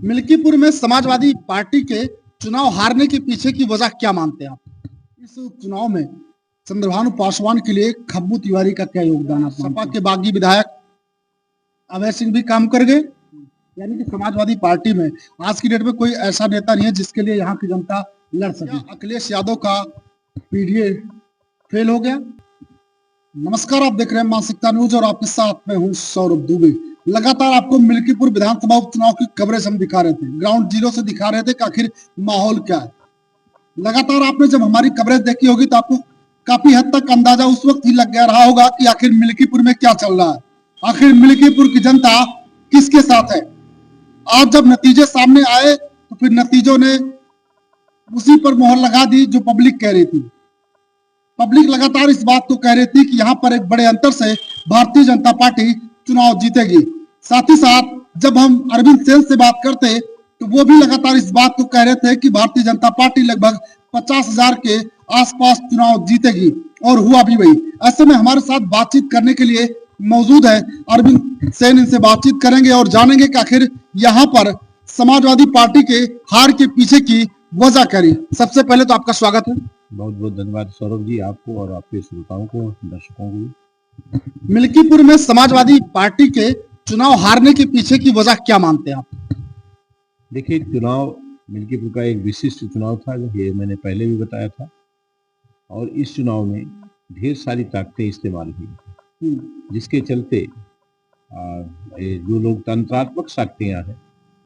मिल्कीपुर में समाजवादी पार्टी के चुनाव हारने के पीछे की वजह क्या मानते हैं आप? इस चुनाव में चंद्रभानु पासवान के लिए खब्बू तिवारी का क्या योगदान है? सपा के बागी विधायक अभय सिंह भी काम कर गए, यानी कि समाजवादी पार्टी में आज की डेट में कोई ऐसा नेता नहीं है जिसके लिए यहाँ की जनता लड़ सके। अखिलेश यादव का पीडीए फेल हो गया। नमस्कार, आप देख रहे हैं मानसिकता न्यूज और आपके साथ में हूँ सौरभ दुबे। लगातार आपको मिल्कीपुर विधानसभा उपचुनाव की कवरेज हम दिखा रहे थे, ग्राउंड जीरो से दिखा रहे थे कि आखिर माहौल क्या है। लगातार आपने जब हमारी कवरेज देखी होगी तो आपको काफी हद तक अंदाजा उस वक्त ही लग गया रहा होगा कि आखिर मिल्कीपुर में क्या चल रहा है, आखिर मिल्कीपुर की जनता किसके साथ है। आज जब नतीजे सामने आए तो फिर नतीजों ने उसी पर मोहर लगा दी जो पब्लिक कह रही थी। पब्लिक लगातार इस बात को कह रही थी कि यहाँ पर एक बड़े अंतर से भारतीय जनता पार्टी चुनाव जीतेगी। साथ ही साथ जब हम अरविंद सेन से बात करते तो वो भी लगातार इस बात को कह रहे थे कि भारतीय जनता पार्टी लगभग 50,000 के आसपास चुनाव जीतेगी, और हुआ भी वही। ऐसे में हमारे साथ बातचीत करने के लिए मौजूद है अरविंद सेन। इनसे बातचीत करेंगे और जानेंगे कि आखिर यहाँ पर समाजवादी पार्टी के हार के पीछे की वजह क्या रही। सबसे पहले तो आपका स्वागत है। बहुत बहुत धन्यवाद सौरभ जी, आपको और आपके श्रोताओं को, दर्शकों को भी। मिल्कीपुर में समाजवादी पार्टी के चुनाव हारने के पीछे की वजह क्या मानते हैं आप? देखिए, चुनाव मिल्कीपुर का एक विशिष्ट चुनाव था, ये मैंने पहले भी बताया था, और इस चुनाव में ढेर सारी ताकतें इस्तेमाल हुई, जिसके चलते जो लोकतंत्रात्मक शक्तियां हैं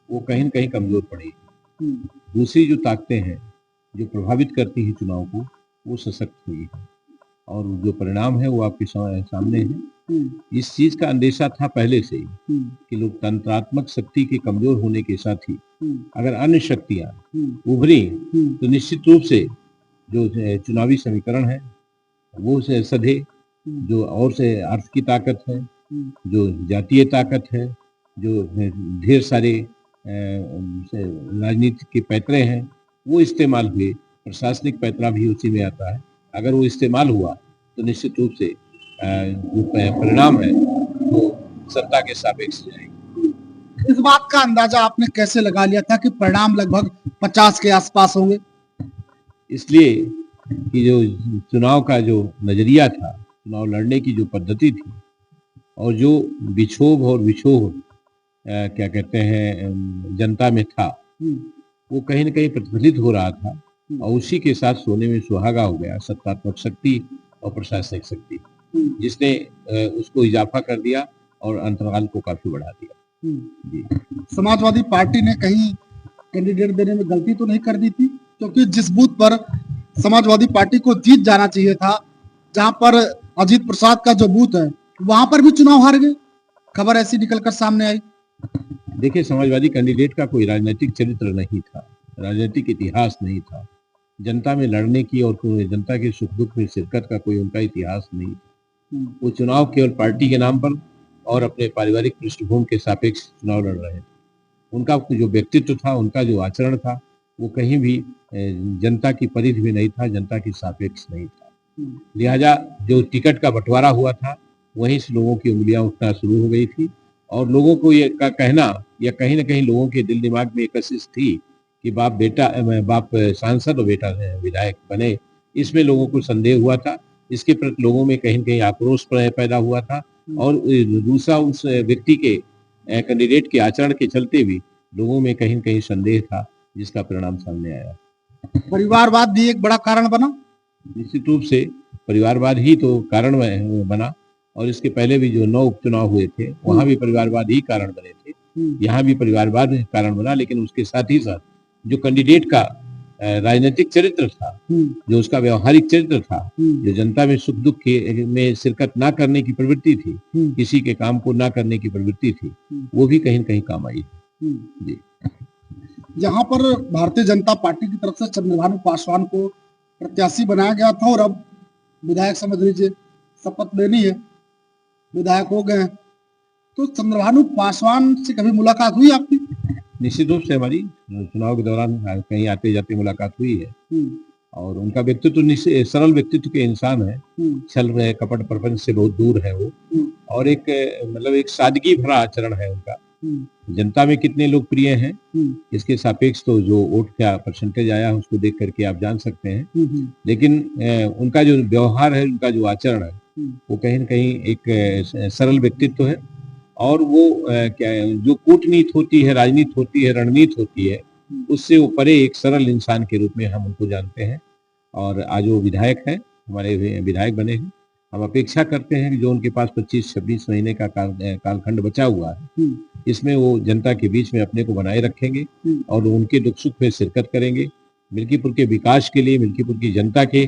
वो कहीं न कहीं कमजोर पड़ी। दूसरी जो ताकतें हैं जो प्रभावित करती है चुनाव को, वो सशक्त हुई है, और जो परिणाम है वो आपके सामने है। इस चीज का अंदेशा था पहले से ही कि लोकतंत्रात्मक शक्ति के कमजोर होने के साथ ही अगर अन्य शक्तियां उभरी तो निश्चित रूप से जो चुनावी समीकरण है वो सधे। जो और से अर्थ की ताकत है, जो जातीय ताकत है, जो ढेर सारे राजनीति के पैतरे हैं वो इस्तेमाल हुए। प्रशासनिक पैतरा भी उसी में आता है। अगर वो इस्तेमाल हुआ तो निश्चित रूप से जो परिणाम है वो सत्ता के सापेक्ष जाएगा। इस बात का अंदाजा आपने कैसे लगा लिया था कि परिणाम लगभग 50 के आसपास होंगे? इसलिए कि जो चुनाव का जो नजरिया था, चुनाव लड़ने की जो पद्धति थी, और जो विक्षोभ और विक्षोभ क्या कहते हैं जनता में था, वो कहीं न कहीं प्रतिफलित हो रहा था, और उसी के साथ सोने में सुहागा हो गया सत्तात्मक शक्ति और प्रशासनिक शक्ति, जिसने उसको इजाफा कर दिया और अंतराल को काफी बढ़ा दिया। जी। समाजवादी पार्टी ने कहीं कैंडिडेट देने में गलती तो नहीं कर दी थी? क्योंकि जिस बूथ पर समाजवादी पार्टी को जीत जाना चाहिए था, जहां पर अजीत प्रसाद का जो बूथ है, वहां पर भी चुनाव हार गए। खबर ऐसी निकलकर सामने आई। देखिए, समाजवादी कैंडिडेट का कोई राजनीतिक चरित्र नहीं था, राजनीतिक इतिहास नहीं था, जनता में लड़ने की और जनता के सुख दुख में शिरकत का कोई उनका इतिहास नहीं था। वो चुनाव केवल पार्टी के नाम पर और अपने पारिवारिक पृष्ठभूमि के सापेक्ष चुनाव लड़ रहे थे। उनका जो व्यक्तित्व था, उनका जो आचरण था, वो कहीं भी जनता की परिधि में नहीं था, जनता की सापेक्ष नहीं था। लिहाजा जो टिकट का बंटवारा हुआ था, वहीं से लोगों की उंगलियां उठना शुरू हो गई थी, और लोगों को ये का कहना, या कहीं ना कहीं लोगों के दिल दिमाग में एक कशिश थी कि बाप सांसद और बेटा विधायक बने। इसमें लोगों को संदेह हुआ था, इसके प्रति लोगों में कहीं न कहीं आक्रोश पैदा हुआ था, और दूसरा उस व्यक्ति के कैंडिडेट के आचरण के चलते भी लोगों में कहीं न कहीं संदेह था, जिसका परिणाम सामने आया। परिवारवाद भी एक बड़ा कारण बना। निश्चित रूप से परिवारवाद ही तो कारण बना, और इसके पहले भी जो 9 उपचुनाव हुए थे वहां भी परिवारवाद ही कारण बने थे, यहाँ भी परिवारवाद कारण बना। लेकिन उसके साथ ही साथ जो कैंडिडेट का राजनीतिक चरित्र था, जो उसका व्यवहारिक चरित्र था, जो जनता में सुख दुख में शिरकत ना करने की प्रवृत्ति थी, किसी के काम को ना करने की प्रवृत्ति थी, वो भी कहीं न कहीं काम आई। जी। यहाँ पर भारतीय जनता पार्टी की तरफ से चंद्रभानु पासवान को प्रत्याशी बनाया गया था, और अब विधायक समझ लीजिए शपथ लेनी है, विधायक हो गए। तो चंद्रभानु पासवान से कभी मुलाकात हुई आपकी? निश्चित रूप से हमारी चुनाव के दौरान कहीं आते जाते मुलाकात हुई है, और उनका व्यक्तित्व सरल व्यक्तित्व के इंसान है, छल कपट प्रपंच से बहुत दूर है वो, और एक मतलब एक सादगी भरा आचरण है उनका, जनता में कितने लोकप्रिय हैं इसके सापेक्ष तो जो वोट का परसेंटेज आया है उसको देख करके आप जान सकते हैं। लेकिन उनका जो व्यवहार है, उनका जो आचरण है, वो कहीं न कहीं एक सरल व्यक्तित्व है। और वो क्या है, जो कूटनीति होती है, राजनीति होती है, रणनीति होती है, उससे वो परे एक सरल इंसान के रूप में हम उनको जानते हैं। और आज वो विधायक है, हमारे विधायक बने हैं। हम अपेक्षा करते हैं कि जो उनके पास 25-26 महीने का कालखंड बचा हुआ है, इसमें वो जनता के बीच में अपने को बनाए रखेंगे और उनके दुख सुख में शिरकत करेंगे। मिल्कीपुर के विकास के लिए, मिल्कीपुर की जनता के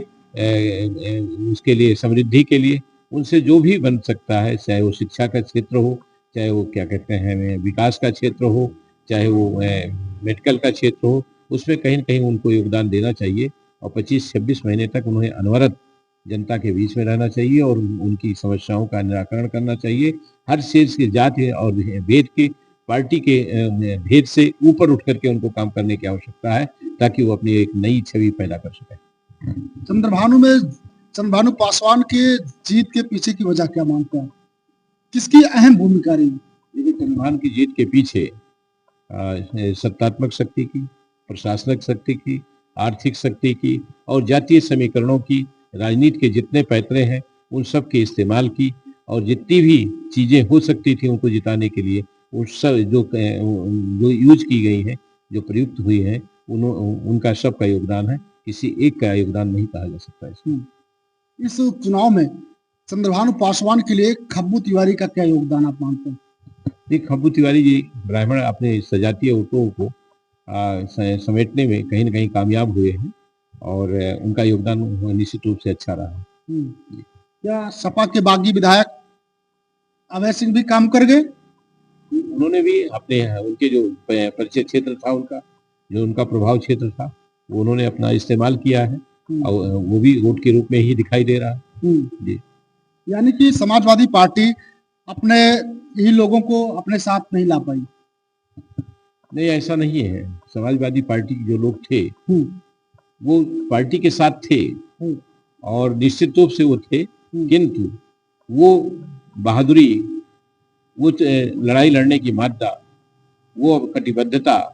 उसके लिए, समृद्धि के लिए उनसे जो भी बन सकता है, चाहे वो शिक्षा का क्षेत्र हो, चाहे वो क्या कहते हैं विकास का क्षेत्र हो, चाहे वो मेडिकल का क्षेत्र हो, उसमें कहीं न कहीं उनको योगदान देना चाहिए। और 25-26 महीने तक उन्हें अनवरत जनता के बीच में रहना चाहिए और उनकी समस्याओं का निराकरण करना चाहिए। हर क्षेत्र की जाति और भेद के, पार्टी के भेद से ऊपर उठ करके उनको काम करने की आवश्यकता है, ताकि वो अपनी एक नई छवि पैदा कर सकें। चंद्रभानु पासवान के जीत के पीछे की वजह क्या मानते हैं? किसकी अहम भूमिका रही? देखिए, चंद्रभानु की जीत के पीछे सत्तात्मक शक्ति की, प्रशासनिक शक्ति की, आर्थिक शक्ति की और जातीय समीकरणों की, राजनीति के जितने पैतरे हैं उन सब के इस्तेमाल की, और जितनी भी चीजें हो सकती थी उनको जिताने के लिए, उस सब जो यूज की गई हैं, जो प्रयुक्त हुई हैं, उनका सब का योगदान है। किसी एक का योगदान नहीं कहा जा सकता इसमें। इस चुनाव में चंद्रभानु पासवान के लिए खब्बू तिवारी का क्या योगदान आप मानते हैं? खब्बू तिवारी जी ब्राह्मण अपने सजातीय वोटों को समेटने में कहीं न कहीं कामयाब हुए हैं और उनका योगदान निश्चित रूप से अच्छा रहा है। क्या सपा के बागी विधायक अभय सिंह भी काम कर गए? उन्होंने भी अपने उनके जो परिचय क्षेत्र था, उनका जो उनका प्रभाव क्षेत्र था, वो उन्होंने अपना इस्तेमाल किया है और वो भी वोट के रूप में ही दिखाई दे रहा है। जी, यानी कि समाजवादी पार्टी अपने ही लोगों को अपने साथ नहीं ला पाई? नहीं, ऐसा नहीं है। समाजवादी पार्टी के जो लोग थे वो पार्टी के साथ थे और निश्चित रूप से वो थे, किंतु वो बहादुरी, वो लड़ाई लड़ने की मादा, वो कटिबद्धता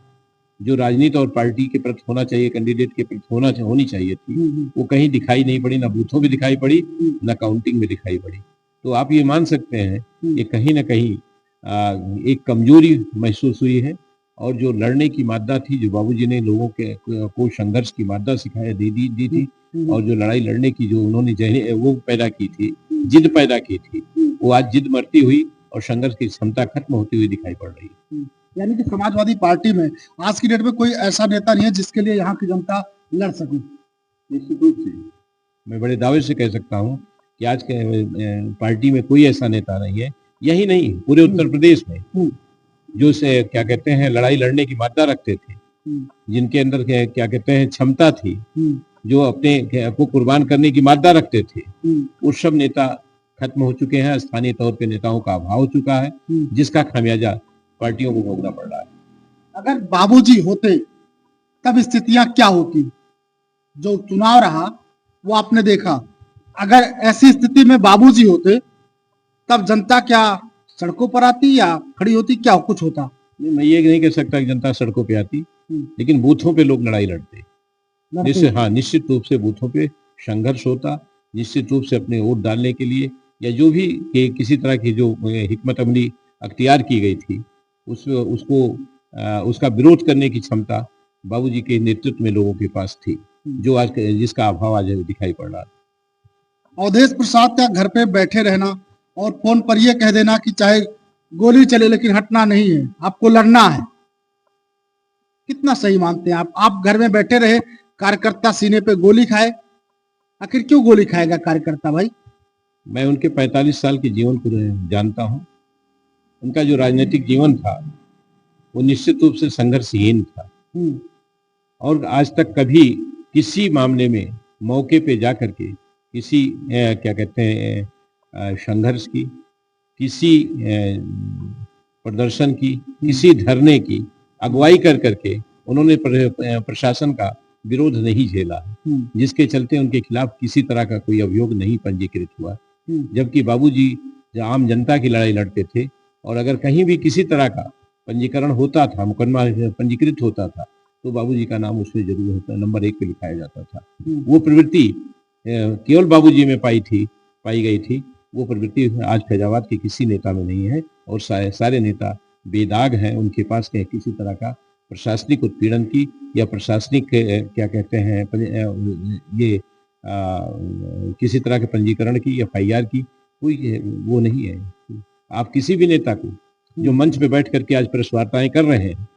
जो राजनीति और पार्टी के प्रति होना चाहिए, कैंडिडेट के प्रति होनी चाहिए थी, वो कहीं दिखाई नहीं पड़ी। ना बूथों में दिखाई पड़ी, ना काउंटिंग में दिखाई पड़ी। तो आप ये मान सकते हैं कि कहीं ना कहीं एक कमजोरी महसूस हुई है। और जो लड़ने की मादा थी, जो बाबूजी ने लोगों के को संघर्ष की मादा सिखाया दी थी, और जो लड़ाई लड़ने की जो उन्होंने वो पैदा की थी, जिद पैदा की थी, वो आज जिद मरती हुई और संघर्ष की क्षमता खत्म होती हुई दिखाई पड़ रही है। यानी कि समाजवादी पार्टी में आज की डेट में कोई ऐसा नेता नहीं है जिसके लिए यहाँ की जनता लड़ सके? निश्चित रूप से मैं बड़े दावे से कह सकता हूँ कि आज के पार्टी में कोई ऐसा नेता नहीं है, यही नहीं पूरे उत्तर प्रदेश में, जो से क्या कहते हैं लड़ाई लड़ने की मादा रखते थे, जिनके अंदर क्या कहते हैं क्षमता थी, जो अपने को कुर्बान करने की मादा रखते थे, उस सब नेता खत्म हो चुके हैं। स्थानीय तौर पे नेताओं का अभाव हो चुका है, जिसका खामियाजा पार्टियों को भोगना पड़ रहा है। अगर बाबूजी होते तब स्थितियां क्या होती? जो चुनाव रहा वो आपने देखा, अगर ऐसी स्थिति में बाबूजी होते तब जनता क्या सड़कों पर आती या खड़ी होती, क्या कुछ होता? नहीं, मैं ये नहीं कह सकता कि जनता सड़कों पे आती, लेकिन बूथों पे लोग लड़ाई लड़ते। निश्चित रूप से बूथों पे संघर्ष होता, निश्चित रूप से अपने वोट डालने के लिए या जो भी किसी तरह की जो हिकमत अमली अख्तियार की गई थी, उसका विरोध करने की क्षमता बाबूजी के नेतृत्व में लोगों के पास थी, जो आज जिसका अभाव आज दिखाई पड़ रहा है। अवधेश प्रसाद का घर पे बैठे रहना और फोन पर यह कह देना कि चाहे गोली चले लेकिन हटना नहीं है, आपको लड़ना है, कितना सही मानते हैं आप? आप घर में बैठे रहे, कार्यकर्ता सीने पे गोली खाए, आखिर क्यों गोली खाएगा कार्यकर्ता भाई? मैं उनके 45 साल के जीवन को जानता हूं। उनका जो राजनीतिक जीवन था वो निश्चित रूप से संघर्षहीन था, और आज तक कभी किसी मामले में मौके पे जाकर के किसी क्या कहते हैं संघर्ष की, किसी प्रदर्शन की, किसी धरने की अगुवाई कर करके उन्होंने प्रशासन का विरोध नहीं झेला, जिसके चलते उनके खिलाफ किसी तरह का कोई अभियोग नहीं पंजीकृत हुआ। जबकि बाबूजी आम जनता की लड़ाई लड़ते थे, और अगर कहीं भी किसी तरह का पंजीकरण होता था, मुकदमा पंजीकृत होता था, तो बाबूजी का नाम उसमें जरूर होता, नंबर 1 पे लिखाया जाता था। वो प्रवृत्ति केवल बाबूजी में पाई गई थी। वो प्रवृत्ति आज फैजाबाद के किसी नेता में नहीं है, और सारे नेता बेदाग हैं। उनके पास किसी तरह का प्रशासनिक उत्पीड़न की या प्रशासनिक क्या कहते हैं ये किसी तरह के पंजीकरण की या FIR की कोई वो नहीं है। आप किसी भी नेता को जो मंच पे बैठ करके आज प्रेस वार्ताएं कर रहे हैं,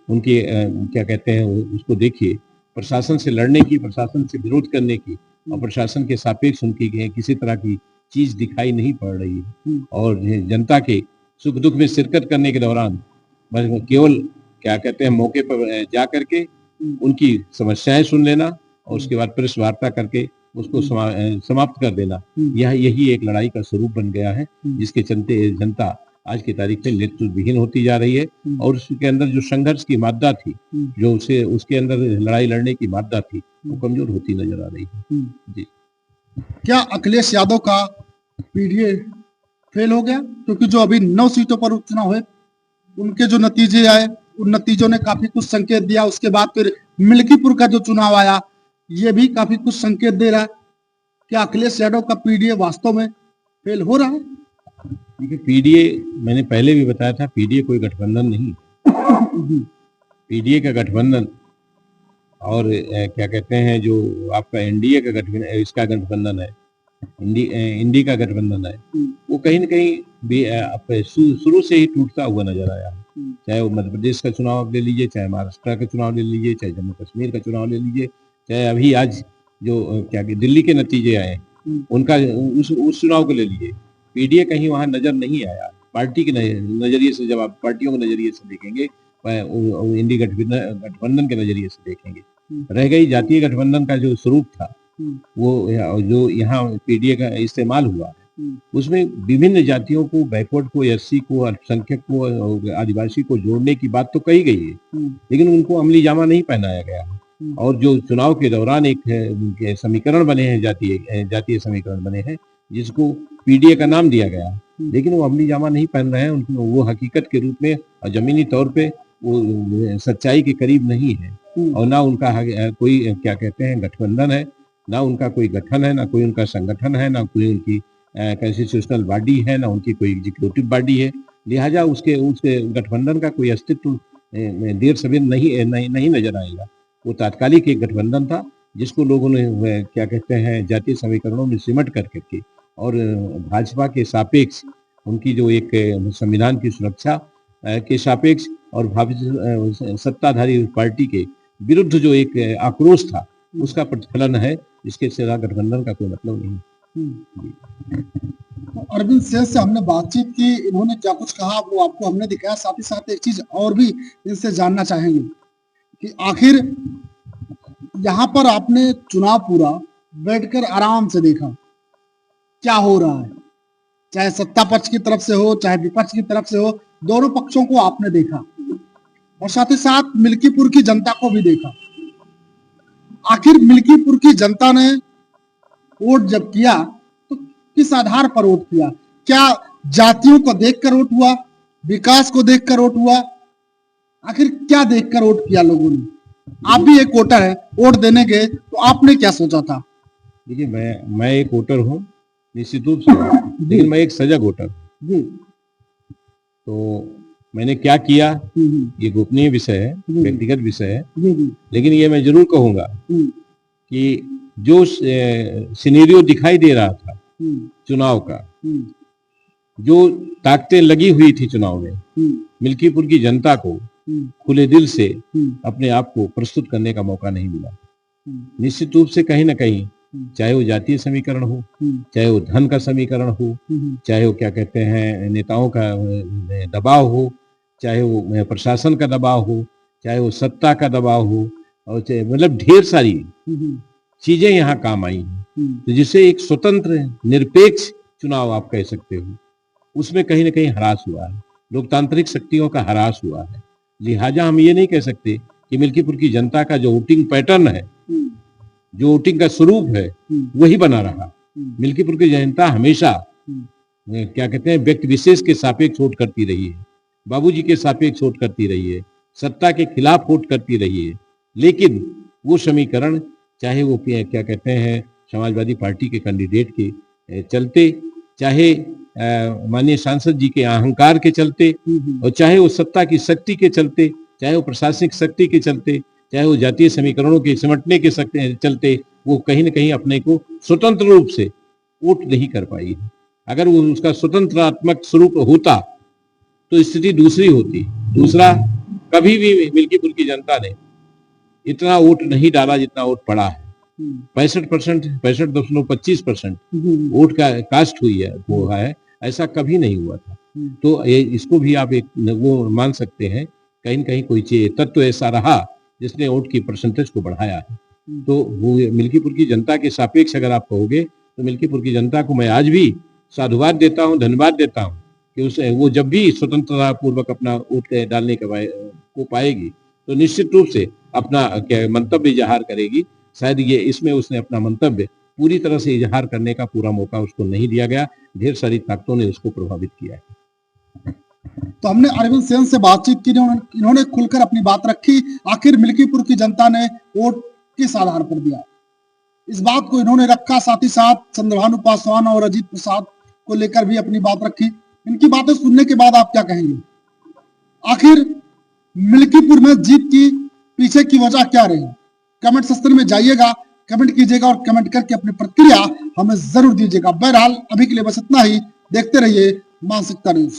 उनके क्या कहते हैं उसको देखिए, प्रशासन से लड़ने की, प्रशासन से विरोध करने की और प्रशासन के सापेक्ष उनकी किसी तरह की चीज दिखाई नहीं पड़ रही है। और जनता के सुख दुख में शिरकत करने के दौरान बस केवल क्या कहते हैं मौके पर जा करके उनकी समस्याएं सुन लेना और उसके बाद प्रेस वार्ता करके उसको समाप्त कर देना, यही एक लड़ाई का स्वरूप बन गया है, जिसके चलते जनता आज की तारीख में नेतृत्व विहीन होती जा रही है। और उसके अंदर जो संघर्ष की मादा थी, जो उसके अंदर लड़ाई लड़ने की मादा थी, वो कमजोर होती नजर आ रही है। जी, क्या अखिलेश यादव का PDA फेल हो गया? क्योंकि जो अभी 9 सीटों पर उपचुनाव हुए, उनके जो नतीजे आए, उन नतीजों ने काफी कुछ संकेत दिया। उसके बाद फिर मिल्कीपुर का जो चुनाव आया, ये भी काफी कुछ संकेत दे रहा है। क्या अखिलेश यादव का PDA वास्तव में फेल हो रहा है? देखिए, PDA मैंने पहले भी बताया था, PDA कोई गठबंधन नहीं। PDA का गठबंधन और क्या कहते हैं जो आपका NDA का गठबंधन, इसका गठबंधन है, इंडी का गठबंधन है, वो कहीं न कहीं शुरू से ही टूटता हुआ नजर आया है। चाहे वो मध्य प्रदेश का चुनाव ले लीजिए, चाहे महाराष्ट्र का चुनाव ले लीजिए, चाहे जम्मू कश्मीर का चुनाव ले लीजिए, चाहे अभी आज जो क्या दिल्ली के नतीजे आए उनका उस चुनाव को ले लीजिए, PDA कहीं वहां नजर नहीं आया। पार्टी के नजरिए से, जब आप पार्टियों के नजरिए से देखेंगे, इंडी गठबंधन के नजरिए से देखेंगे, रह गई जातीय गठबंधन का जो स्वरूप था, वो जो यहाँ PDA का इस्तेमाल हुआ है, उसमें विभिन्न जातियों को, बैकवर्ड को, SC को, अल्पसंख्यक को और आदिवासी को जोड़ने की बात तो कही गई है, लेकिन उनको अमली जामा नहीं पहनाया गया है। और जो चुनाव के दौरान एक समीकरण बने हैं, जातीय समीकरण बने हैं, जिसको PDA का नाम दिया गया, लेकिन वो अमली जामा नहीं पहन रहे हैं। उनको वो हकीकत के रूप में और जमीनी तौर पे वो सच्चाई के करीब नहीं है। और ना उनका कोई क्या कहते हैं गठबंधन है, ना उनका कोई गठन है, ना कोई उनका संगठन है, ना कोई उनकी कॉन्स्टिट्यूशनल बॉडी है, ना उनकी कोई एग्जीक्यूटिव बॉडी है। लिहाजा उसके गठबंधन का कोई अस्तित्व देर सवेर नहीं नजर आएगा। वो तात्कालिक एक गठबंधन था, जिसको लोगों ने क्या कहते हैं जातीय समीकरणों में सिमट करके और भाजपा के सापेक्ष उनकी जो एक संविधान की सुरक्षा के सापेक्ष और सत्ताधारी पार्टी के विरुद्ध जो एक आक्रोश था, उसका प्रतिफलन है। इसके सिवा गठबंधन का कोई मतलब नहीं। तो अरविंद सेन से हमने बातचीत की, इन्होंने क्या कुछ कहा वो आपको हमने दिखाया। साथ ही साथ एक चीज और भी इनसे जानना चाहेंगे कि आखिर यहाँ पर आपने चुनाव पूरा बैठकर आराम से देखा, क्या हो रहा है, चाहे सत्ता पक्ष की तरफ से हो, चाहे विपक्ष की तरफ से हो, दोनों पक्षों को आपने देखा और साथ ही साथ मिल्कीपुर की जनता को भी देखा। आखिर मिल्कीपुर की जनता ने वोट जब किया तो किस आधार पर वोट किया? क्या जातियों को देखकर वोट हुआ, विकास को देखकर वोट हुआ? आखिर क्या देखकर वोट किया लोगों ने? आप भी एक वोटर है, वोट देने गए तो आपने क्या सोचा था? देखिए, मैं एक वोटर हूँ निश्चित रूप से, लेकिन मैं एक सजग वोटर हूँ। तो मैंने क्या किया ये गोपनीय विषय है, व्यक्तिगत विषय है, लेकिन ये मैं जरूर कहूंगा कि जो सिनेरियो दिखाई दे रहा था चुनाव का, जो ताकतें लगी हुई थी चुनाव में, मिल्कीपुर की जनता को खुले दिल से अपने आप को प्रस्तुत करने का मौका नहीं मिला। निश्चित रूप से कहीं ना कहीं, चाहे वो जातीय समीकरण हो, चाहे वो धन का समीकरण हो, चाहे वो क्या कहते हैं नेताओं का दबाव हो, चाहे वो प्रशासन का दबाव हो, चाहे वो सत्ता का दबाव हो, और चाहे मतलब ढेर सारी चीजें यहाँ काम आई हैं, तो जिससे एक स्वतंत्र निरपेक्ष चुनाव आप कह सकते हो, उसमें कहीं ना कहीं ह्रास हुआ है, लोकतांत्रिक शक्तियों का ह्रास हुआ है। लिहाजा हम ये नहीं कह सकते कि मिल्कीपुर की जनता का जो वोटिंग पैटर्न है, जो वोटिंग का स्वरूप है, वही बना रहा। मिल्कीपुर की जनता हमेशा क्या कहते हैं व्यक्ति विशेष के सापेक्ष वोट करती रही है। बाबूजी के सापेक्ष वोट करती रही है, सत्ता के खिलाफ वोट करती रही है, लेकिन वो समीकरण चाहे वो क्या कहते हैं समाजवादी पार्टी के कैंडिडेट के चलते, चाहे माननीय सांसद जी के अहंकार के चलते, और चाहे वो सत्ता की शक्ति के चलते, चाहे वो प्रशासनिक शक्ति के चलते, चाहे वो जातीय समीकरणों के सिमटने के चलते, वो कहीं न कहीं अपने को स्वतंत्र रूप से वोट नहीं कर पाई है। अगर वो उसका स्वतंत्रात्मक स्वरूप होता तो स्थिति दूसरी होती। दूसरा, कभी भी मिल्कीपुर की जनता ने इतना वोट नहीं डाला जितना वोट पड़ा है। 65.25% वोट का कास्ट हुई है, वो है, ऐसा कभी नहीं हुआ था। तो इसको भी आप एक वो मान सकते हैं, कहीं न कहीं कोई तत्व ऐसा रहा जिसने वोट की परसेंटेज को बढ़ाया है। तो वो मिल्कीपुर की जनता के सापेक्ष अगर आप कहोगे तो मिल्कीपुर की जनता को मैं आज भी साधुवाद देता हूँ, धन्यवाद देता हूँ कि उसे वो जब भी स्वतंत्रता पूर्वक अपना वोट डालने को पाएगी तो निश्चित रूप से अपना मंतव्य इजहार करेगी। शायद ये इसमें उसने अपना मंतव्य पूरी तरह से इजहार करने का पूरा मौका उसको नहीं दिया गया, ढेर सारी ताकतों ने उसको प्रभावित किया है। तो हमने अरविंद सेन से बातचीत की, इन्होंने खुलकर अपनी बात रखी। आखिर मिल्कीपुर की जनता ने वोट किस आधार पर दिया, इस बात को इन्होंने रखा। साथ ही साथ चंद्रभानु पासवान और अजीत प्रसाद को लेकर भी अपनी बात रखी। इनकी बातें सुनने के बाद आप क्या कहेंगे? आखिर मिल्कीपुर में जीत की पीछे की वजह क्या रही? कमेंट सेक्शन में जाइएगा, कमेंट कीजिएगा और कमेंट करके अपनी प्रतिक्रिया हमें जरूर दीजिएगा। बहरहाल अभी के लिए बस इतना ही। देखते रहिए मानसिकता न्यूज।